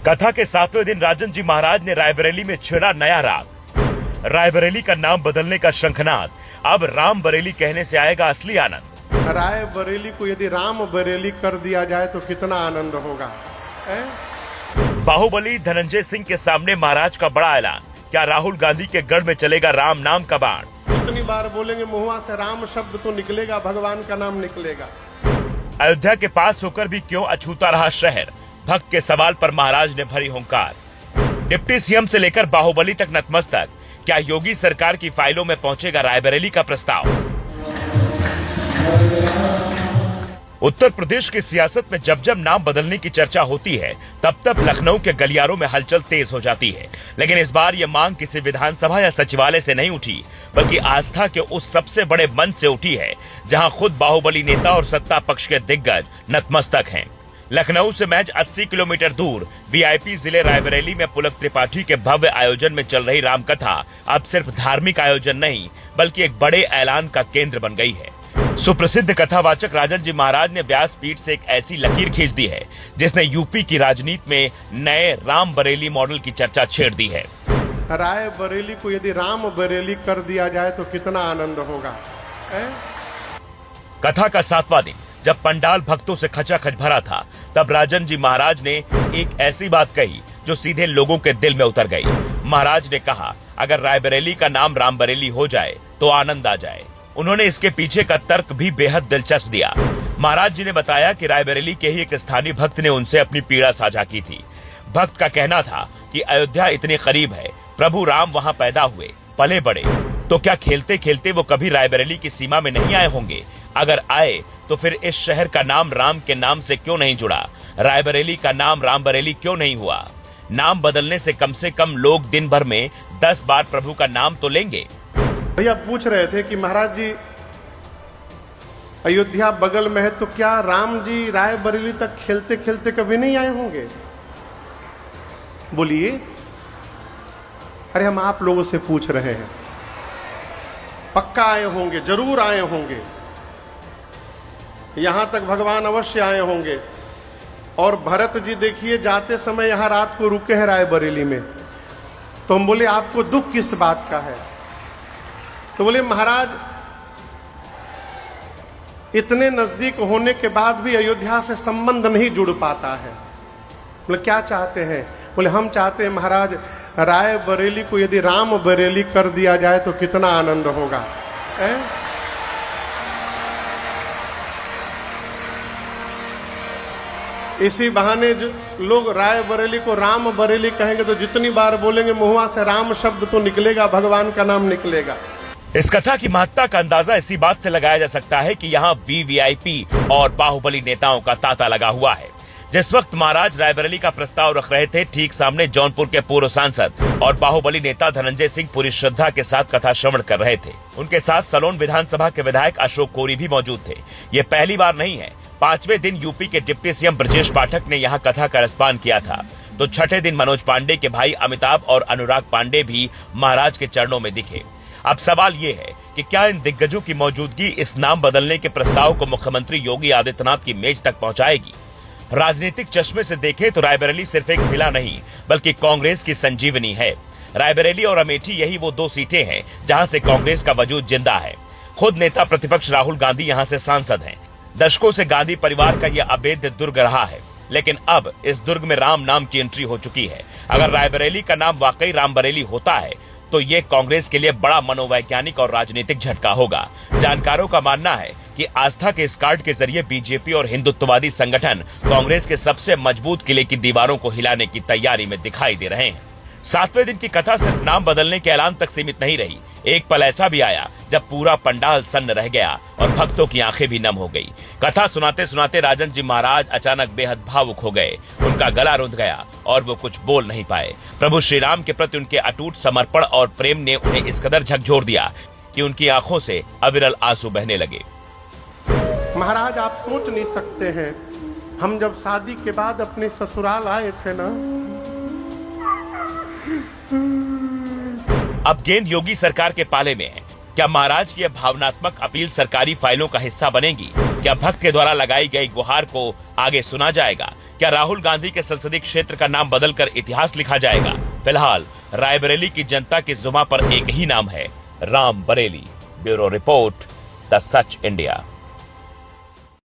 कथा के 7वें दिन राजन जी महाराज ने रायबरेली में छेड़ा नया राग। रायबरेली का नाम बदलने का शंखनाद, अब राम बरेली कहने से आएगा असली आनंद। रायबरेली को यदि राम बरेली कर दिया जाए तो कितना आनंद होगा। बाहुबली धनंजय सिंह के सामने महाराज का बड़ा ऐलान, क्या राहुल गांधी के गढ़ में चलेगा राम नाम का बाण। कितनी बार बोलेंगे मुंह से राम शब्द तो निकलेगा, भगवान का नाम निकलेगा। अयोध्या के पास होकर भी क्यों अछूता रहा शहर, भक्त के सवाल पर महाराज ने भरी हुंकार। डिप्टी सीएम से लेकर बाहुबली तक नतमस्तक, क्या योगी सरकार की फाइलों में पहुंचेगा रायबरेली का प्रस्ताव। उत्तर प्रदेश की सियासत में जब जब नाम बदलने की चर्चा होती है तब तब लखनऊ के गलियारों में हलचल तेज हो जाती है। लेकिन इस बार यह मांग किसी विधानसभा या सचिवालय से नहीं उठी, बल्कि आस्था के उस सबसे बड़े मंच से उठी है जहां खुद बाहुबली नेता और सत्ता पक्ष के दिग्गज नतमस्तक हैं। लखनऊ से महज 80 किलोमीटर दूर वीआईपी जिले रायबरेली में पुलक त्रिपाठी के भव्य आयोजन में चल रही रामकथा अब सिर्फ धार्मिक आयोजन नहीं, बल्कि एक बड़े ऐलान का केंद्र बन गई है। सुप्रसिद्ध कथावाचक राजन जी महाराज ने व्यासपीठ से एक ऐसी लकीर खींच दी है जिसने यूपी की राजनीति में नए राम बरेली मॉडल की चर्चा छेड़ दी है। रायबरेली को यदि राम बरेली कर दिया जाए तो कितना आनंद होगा। कथा का 7वां दिन जब पंडाल भक्तों से खचाखच भरा था, तब राजन जी महाराज ने एक ऐसी बात कही जो सीधे लोगों के दिल में उतर गई। महाराज ने कहा, अगर रायबरेली का नाम राम बरेली हो जाए तो आनंद आ जाए। उन्होंने इसके पीछे का तर्क भी बेहद दिलचस्प दिया। महाराज जी ने बताया कि रायबरेली के ही एक स्थानीय भक्त ने उनसे अपनी पीड़ा साझा की थी। भक्त का कहना था कि अयोध्या इतने करीब है, प्रभु राम वहां पैदा हुए, पले बड़े, तो क्या खेलते खेलते वो कभी रायबरेली की सीमा में नहीं आए होंगे। अगर आए तो फिर इस शहर का नाम राम के नाम से क्यों नहीं जुड़ा, रायबरेली का नाम राम बरेली क्यों नहीं हुआ। नाम बदलने से कम लोग दिन भर में 10 बार प्रभु का नाम तो लेंगे। भैया पूछ रहे थे कि महाराज जी अयोध्या बगल में है तो क्या राम जी रायबरेली तक खेलते खेलते कभी नहीं आए होंगे। बोलिए, अरे हम आप लोगों से पूछ रहे हैं, पक्का आए होंगे, जरूर आए होंगे, यहां तक भगवान अवश्य आए होंगे। और भरत जी देखिए जाते समय यहां रात को रुके हैं रायबरेली में, तो हम बोले आपको दुख किस बात का है। तो बोले महाराज इतने नजदीक होने के बाद भी अयोध्या से संबंध नहीं जुड़ पाता है। बोले क्या चाहते हैं। बोले हम चाहते हैं महाराज रायबरेली को यदि राम बरेली कर दिया जाए तो कितना आनंद होगा। इसी बहाने जो लोग रायबरेली को राम बरेली कहेंगे तो जितनी बार बोलेंगे मुंह से राम शब्द तो निकलेगा, भगवान का नाम निकलेगा। इस कथा की महत्ता का अंदाजा इसी बात से लगाया जा सकता है कि यहाँ वीवीआईपी और बाहुबली नेताओं का तांता लगा हुआ है। जिस वक्त महाराज रायबरेली का प्रस्ताव रख रहे थे, ठीक सामने जौनपुर के पूर्व सांसद और बाहुबली नेता धनंजय सिंह पूरी श्रद्धा के साथ कथा श्रवण कर रहे थे। उनके साथ सलोन विधानसभा के विधायक अशोक कोरी भी मौजूद थे। ये पहली बार नहीं है। 5वें दिन यूपी के डिप्टी सीएम ब्रजेश पाठक ने यहाँ कथा का रसपान किया था, तो 6ठे दिन मनोज पांडे के भाई अमिताभ और अनुराग पांडे भी महाराज के चरणों में दिखे। अब सवाल ये है कि क्या इन दिग्गजों की मौजूदगी इस नाम बदलने के प्रस्ताव को मुख्यमंत्री योगी आदित्यनाथ की मेज तक पहुंचाएगी। राजनीतिक चश्मे से देखें तो रायबरेली सिर्फ एक जिला नहीं, बल्कि कांग्रेस की संजीवनी है। रायबरेली और अमेठी यही वो 2 सीटें हैं जहां से कांग्रेस का वजूद जिंदा है। खुद नेता प्रतिपक्ष राहुल गांधी यहां से सांसद हैं। दशकों से गांधी परिवार का यह अभेद्य दुर्ग रहा है, लेकिन अब इस दुर्ग में राम नाम की एंट्री हो चुकी है। अगर रायबरेली का नाम वाकई राम बरेली होता है तो ये कांग्रेस के लिए बड़ा मनोवैज्ञानिक और राजनीतिक झटका होगा। जानकारों का मानना है कि आस्था के इस कार्ड के जरिए बीजेपी और हिंदुत्ववादी संगठन कांग्रेस के सबसे मजबूत किले की दीवारों को हिलाने की तैयारी में दिखाई दे रहे हैं। 7वें दिन की कथा सिर्फ नाम बदलने के ऐलान तक सीमित नहीं रही। एक पल ऐसा भी आया जब पूरा पंडाल सन्न रह गया और भक्तों की आंखें भी नम हो गई। कथा सुनाते सुनाते राजन जी महाराज अचानक बेहद भावुक हो गए। उनका गला रुंध गया और वो कुछ बोल नहीं पाए। प्रभु श्री राम के प्रति उनके अटूट समर्पण और प्रेम ने उन्हें इस कदर झकझोर दिया कि उनकी आंखों से अविरल आंसू बहने लगे। महाराज आप सोच नहीं सकते हैं, हम जब शादी के बाद अपने ससुराल आए थे ना, अब गेंद योगी सरकार के पाले में है। क्या महाराज की भावनात्मक अपील सरकारी फाइलों का हिस्सा बनेगी? क्या भक्त के द्वारा लगाई गई गुहार को आगे सुना जाएगा? क्या राहुल गांधी के संसदीय क्षेत्र का नाम बदलकर इतिहास लिखा जाएगा? फिलहाल रायबरेली की जनता की जुबान पर एक ही नाम है, Ram Bareilly. Bureau report, the such India.